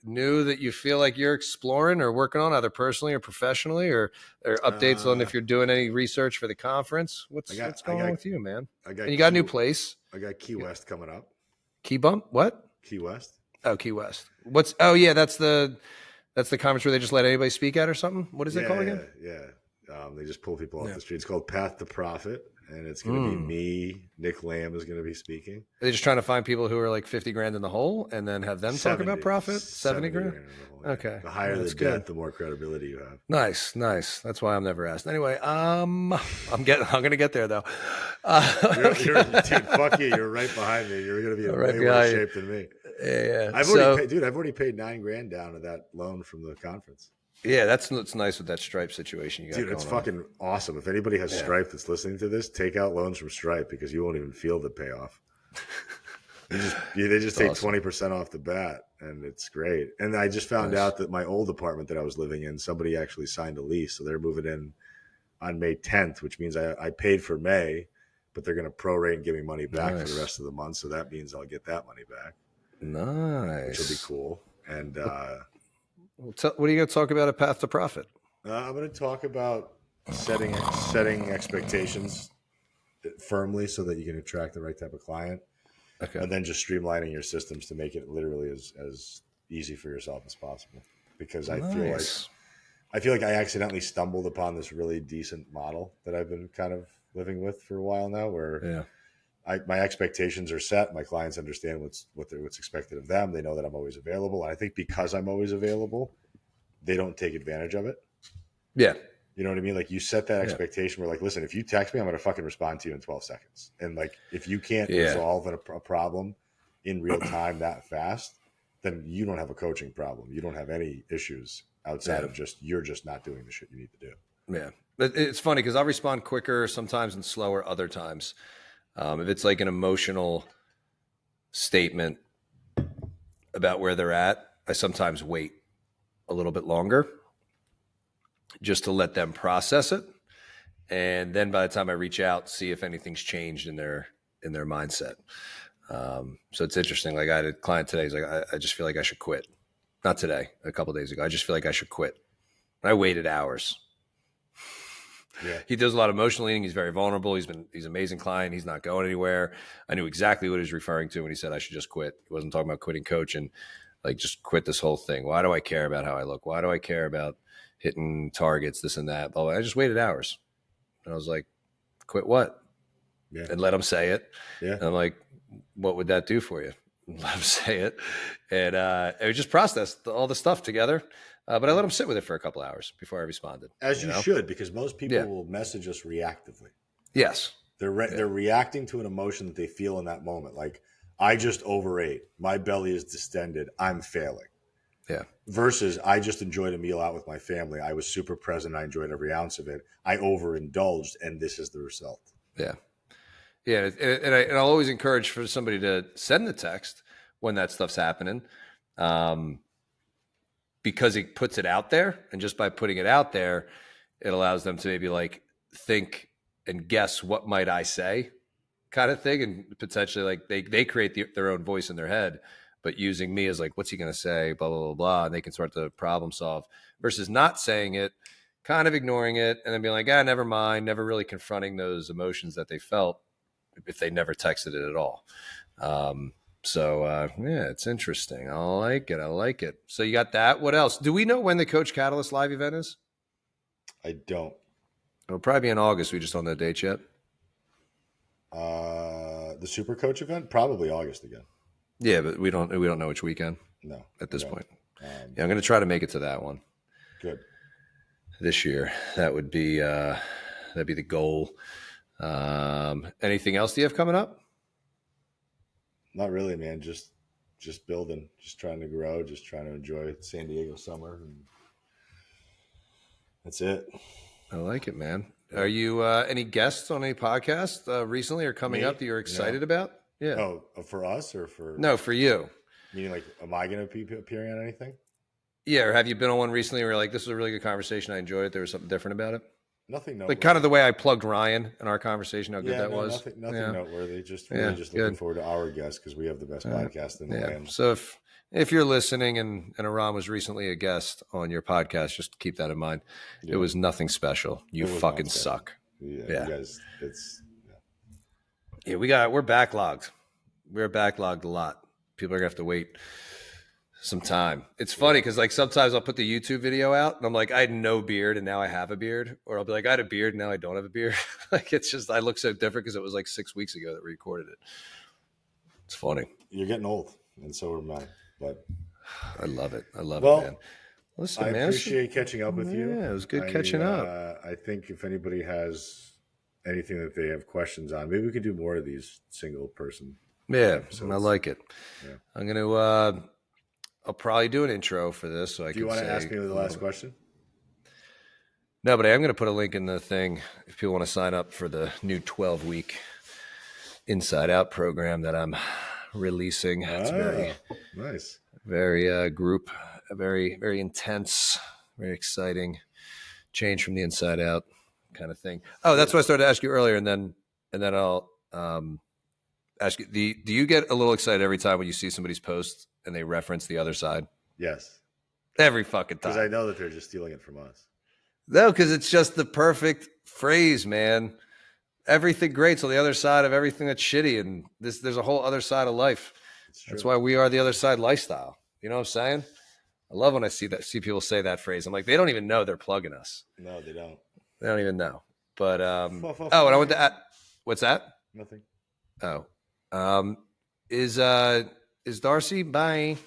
new that you feel like you're exploring or working on, either personally or professionally, or updates on if you're doing any research for the conference? What's going on with you, man? And you got a new place. I got Key West coming up. Key Bump? What? Key West. Oh, Key West. That's the conference where they just let anybody speak at or something. What is it called again? Yeah. They just pull people off the street. It's called Path to Profit. And it's going to be me. Nick Lamb is going to be speaking. Are they just trying to find people who are like 50 grand in the hole and then have them talk about profit? 70 grand? Yeah. Okay. The higher the debt, the more credibility you have. Nice. That's why I'm never asked. Anyway, I'm going to get there though. Dude, fuck you. You're right behind me. You're going to be in way worse shape than me. Yeah. I've already paid $9,000 down to that loan from the conference. Yeah, that's nice with that Stripe situation you got. Dude, it's fucking awesome. If anybody has Stripe that's listening to this, take out loans from Stripe because you won't even feel the payoff. They just take awesome. 20% off the bat, and it's great. And I just found out that my old apartment that I was living in, somebody actually signed a lease, so they're moving in on May 10th, which means I paid for May, but they're going to prorate and give me money back for the rest of the month. So that means I'll get that money back. Nice, which will be cool. And what are you going to talk about at Path to Profit? I'm going to talk about setting expectations firmly so that you can attract the right type of client. Okay. And then just streamlining your systems to make it literally as easy for yourself as possible. Because I feel like I accidentally stumbled upon this really decent model that I've been kind of living with for a while now, where my expectations are set. My clients understand what's expected of them. They know that I'm always available. And I think because I'm always available, they don't take advantage of it. Yeah. You know what I mean? Like you set that expectation where like, listen, if you text me, I'm going to fucking respond to you in 12 seconds. And like, if you can't resolve a problem in real time that fast, then you don't have a coaching problem. You don't have any issues outside of you're just not doing the shit you need to do. Yeah. It's funny because I'll respond quicker sometimes and slower other times. If it's like an emotional statement about where they're at, I sometimes wait a little bit longer just to let them process it. And then by the time I reach out, see if anything's changed in their mindset. So it's interesting. Like I had a client today. He's like, I just feel like I should quit. Not today, a couple of days ago. I just feel like I should quit. I waited hours. Yeah. He does a lot of emotional eating. He's very vulnerable. He's an amazing client. He's not going anywhere. I knew exactly what he was referring to when he said I should just quit. He wasn't talking about quitting coaching, like just quit this whole thing. Why do I care about how I look? Why do I care about hitting targets, this and that? Blah, blah. I just waited hours. And I was like, quit what? Yeah. And let him say it. Yeah. And I'm like, what would that do for you? Let him say it. And we just processed all the stuff together. But I let him sit with it for a couple hours before I responded. As you should, because most people will message us reactively. Yes. They're reacting to an emotion that they feel in that moment. Like, I just overate. My belly is distended. I'm failing. Yeah. Versus, I just enjoyed a meal out with my family. I was super present. I enjoyed every ounce of it. I overindulged, and this is the result. Yeah. Yeah. And I'll always encourage for somebody to send the text when that stuff's happening. Because it puts it out there, and just by putting it out there, it allows them to maybe like think and guess what might I say kind of thing, and potentially like they create their own voice in their head, but using me as like, what's he going to say, blah, blah, blah, blah, and they can start to problem solve versus not saying it, kind of ignoring it, and then being like, never mind, never really confronting those emotions that they felt if they never texted it at all. Yeah, it's interesting. I like it. So you got that. What else? Do we know when the Coach Catalyst live event is? I don't. It'll probably be in August. We just don't know the date yet. The Super Coach event, probably August again. Yeah, but we don't know which weekend. No, at this point. Yeah, I'm going to try to make it to that one. Good. This year, that'd be the goal. Anything else do you have coming up? Not really, man. Just building, just trying to grow, just trying to enjoy San Diego summer, and that's it. I like it, man. Are you any guests on any podcast recently or coming up that you're excited about? Yeah. Oh, for us or for? No, for you. Meaning, like, am I going to be appearing on anything? Yeah, or have you been on one recently where you're like, this was a really good conversation, I enjoyed it, there was something different about it? Nothing noteworthy. Like kind of the way I plugged Ryan in our conversation, how good that was. Nothing noteworthy. Just looking forward to our guests because we have the best podcast in the land. So if you're listening and Aram was recently a guest on your podcast, just keep that in mind. Yeah. It was nothing special. You fucking suck. Yeah. You guys, we're backlogged. We're backlogged a lot. People are gonna have to wait some time. It's funny because like sometimes I'll put the YouTube video out and I'm like, I had no beard and now I have a beard, or I'll be like, I had a beard and now I don't have a beard. Like it's just I look so different because it was like 6 weeks ago that we recorded it. It's funny. You're getting old, and so am I. But I love it. I love it, man. Listen, I appreciate catching up with you. Yeah, it was good catching up. I think if anybody has anything that they have questions on, maybe we could do more of these single person. Yeah, I like it. Yeah. I'm gonna. I'll probably do an intro for this, so I can. Do you want to ask me the last question? No, but I am going to put a link in the thing if people want to sign up for the new 12-week Inside Out program that I'm releasing. It's very nice, very group, very very intense, very exciting. Change from the inside out kind of thing. Oh, that's what I started to ask you earlier, and then I'll ask you. Do you get a little excited every time when you see somebody's post and they reference the other side? Yes. Every fucking time. Because I know that they're just stealing it from us. No, because it's just the perfect phrase, man. Everything great's on the other side of everything that's shitty, and there's a whole other side of life. That's why we are the other side lifestyle. You know what I'm saying? I love when I see people say that phrase. I'm like, they don't even know they're plugging us. No, they don't. They don't even know. But and I went to what's that? Nothing. Oh. Is Darcy? Bye.